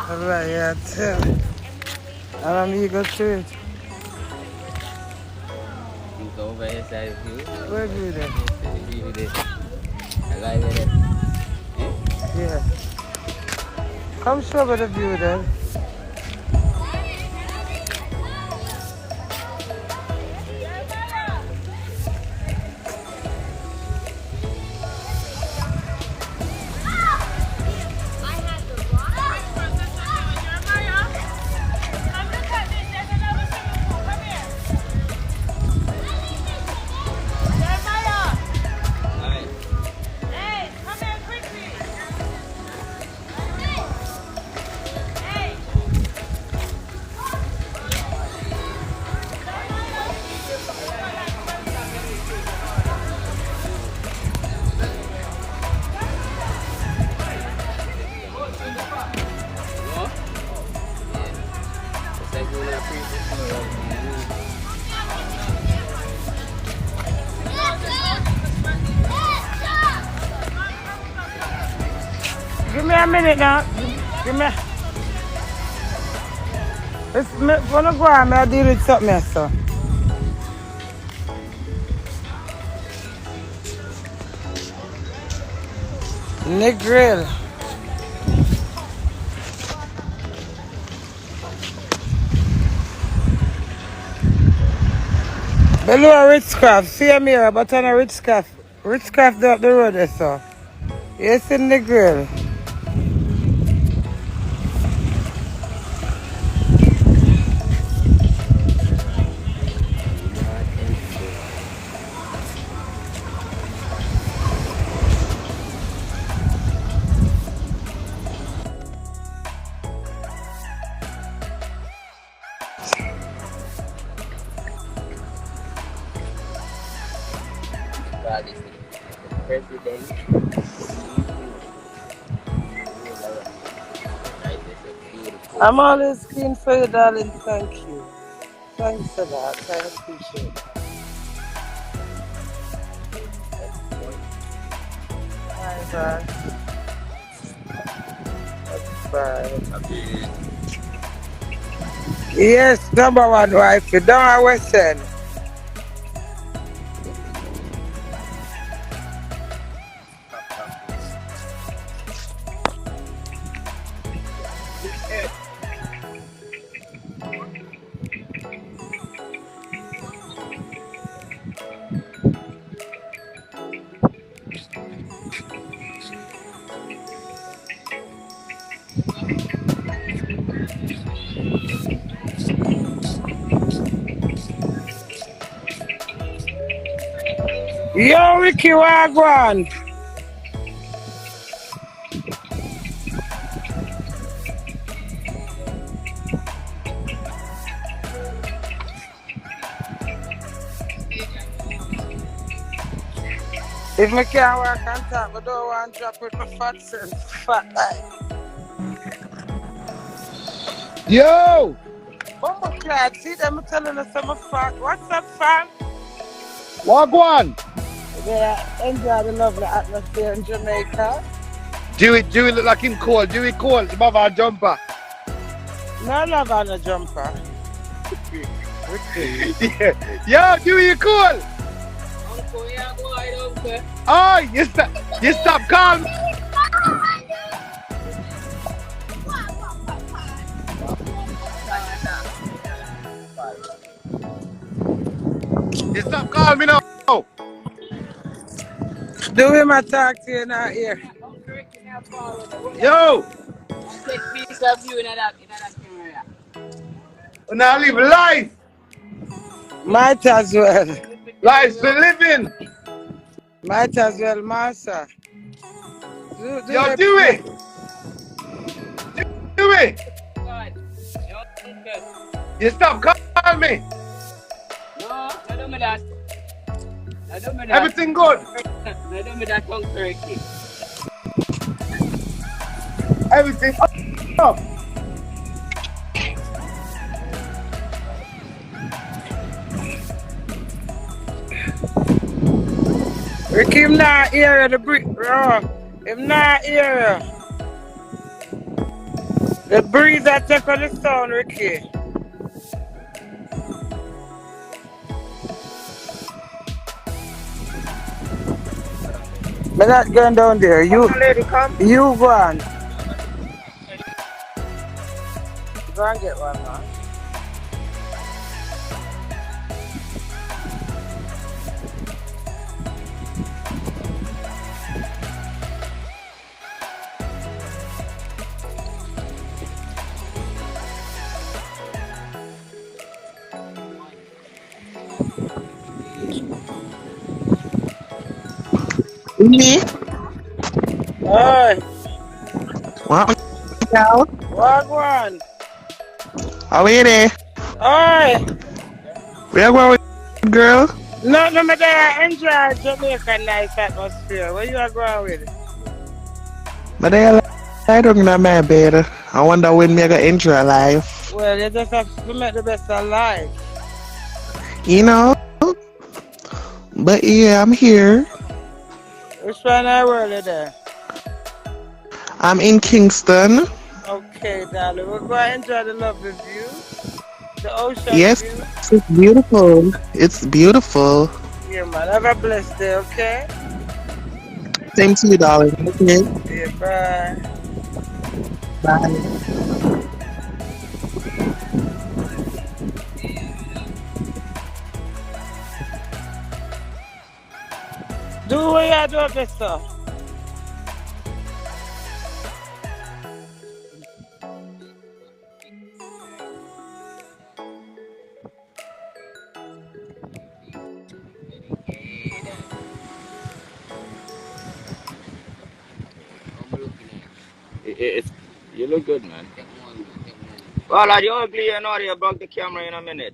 Alright, yeah, tell. And I'm eager to it. You go over here side of you. Where do that? You there. I like it. Yeah. Come show me the view then. Give me a minute now. Give me. It's gonna go on. I'll deal with something else, so. Negril. Below Ritzcraft. See a mirror, but on a Ritzcraft. Ritzcraft up the road there, so. Yes, in Negril. President. I'm always keen for you, darling. Thank you. Thanks for that. I appreciate it. Bye, bye. Bye. Yes, number one wife. You don't have Western. Yo, Ricky Wagwan. If I can't work and talk, I don't want to drop with my fat sense. Fat eye. Yo! Bumbo clad, see them telling us I'm a fat. What's up, fam? Wagwan! They enjoy the lovely atmosphere in Jamaica. Dewey look like him cold. Dewey cold, above our jumper. No love on a jumper. Yeah. Yo, Dewey, you cool? Uncle, yeah, go ahead, uncle. Oh, you stop calm. You stop calling me now. Do him a talk to you now here. Yo! Take piece of you in that camera. Now live life. Might as well. Life's for living. Might as well, master. Yo, Dewey! Dewey! You stop calling me. No, I don't mean that. Everything good? I don't mean that tongue turkey. Everything up. Ricky, him not here, the brick, bro. Him not here. The breeze that take on the sound, Ricky. But not going down there. Lady, come. You go on. Go and get one, man. Me? Oi, What? Girl? what one? How are you there? Oi, Where you going with, girl? no matter I enjoy Jamaica nice atmosphere. Where you are going with? But I lie down in my bed. I wonder when me gonna enjoy life. Well, you just have to make the best of life. You know? But yeah, I'm here. Which one are you there? I'm in Kingston. Okay, darling. We're going to enjoy the lovely view, the ocean Yes, view. it's beautiful. It's beautiful. Yeah, man. Have a blessed day, okay? Same to you, darling. Okay. Yeah, bye. Bye. Do what you do, mister. You look good, man. Well, are you ugly? You know, you broke the camera in a minute.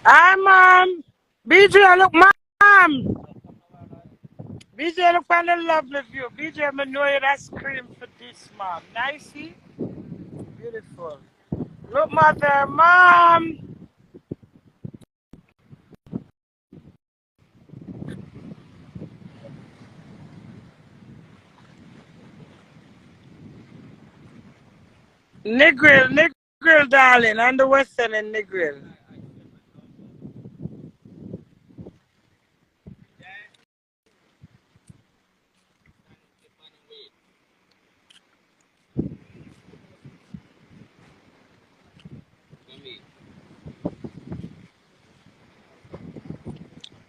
Hi, mom. BJ, look, mom. BJ, look on the lovely view. BJ, I know you that scream for this, mom. Nice, see? Beautiful. Look, mother, mom. Negril, darling, on the western and Negril.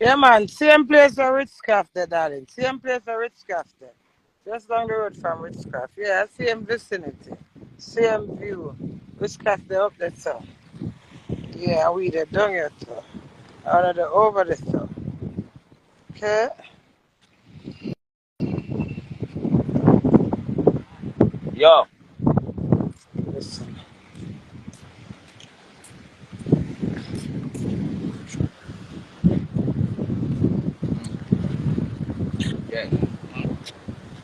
Yeah, man, same place where Ritzcraft there, darling. Same place where Ritzcraft there. Just down the road from Ritzcraft. Yeah, same vicinity. Same view. Ritzcraft there up there, so. Yeah, we there down here, so. Out of the over there, so. Okay? Yo. Listen. Yeah.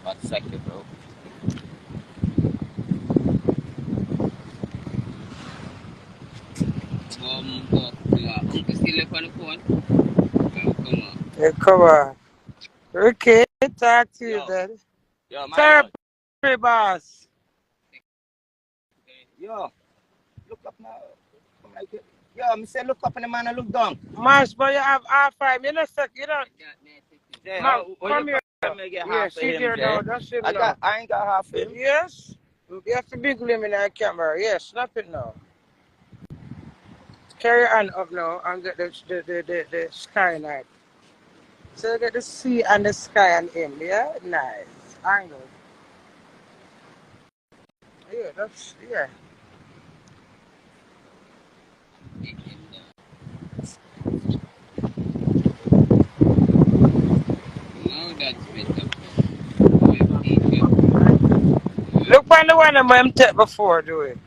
1 second, bro. Uncle still left on the phone? Come on. Yeah, come on. Ricky, talk to you Yo. then. Yo, my Terrible, lord. boss. Yo. Look up now. Come like it. Yo, I say look up and the man and look down. Marsh, but you have half five. You know, you know. Yeah, Mom, when come you here. me get Yeah, half of sit him, here Jay. now. Just him now. I ain't got half of him. Yes. You have to big limb in that camera. Yes, snap it now. Carry on up now and get the sky night. So you get the sea and the sky and him, yeah? Nice. Angle. Yeah, that's, yeah. Now that's better. Look find the one that I'm take before, do it.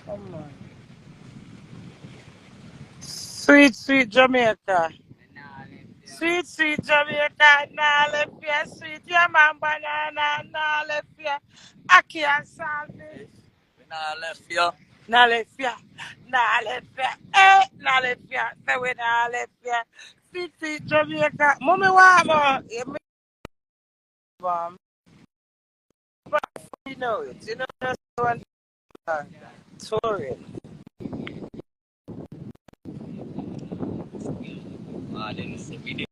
Come on. Sweet, sweet Jamaica. Sweet, sweet Jamaica, nah left ya. Sweet your man banana, nah left ya. Aki and salvage. Nah, left you. Nah left ya. Nah left ya. Eh, nah left ya. Say we nah left ya. Sweet, sweet Jamaica. Mommy, what, man? You know it. You know that's the one touring. Ah, then it's the video.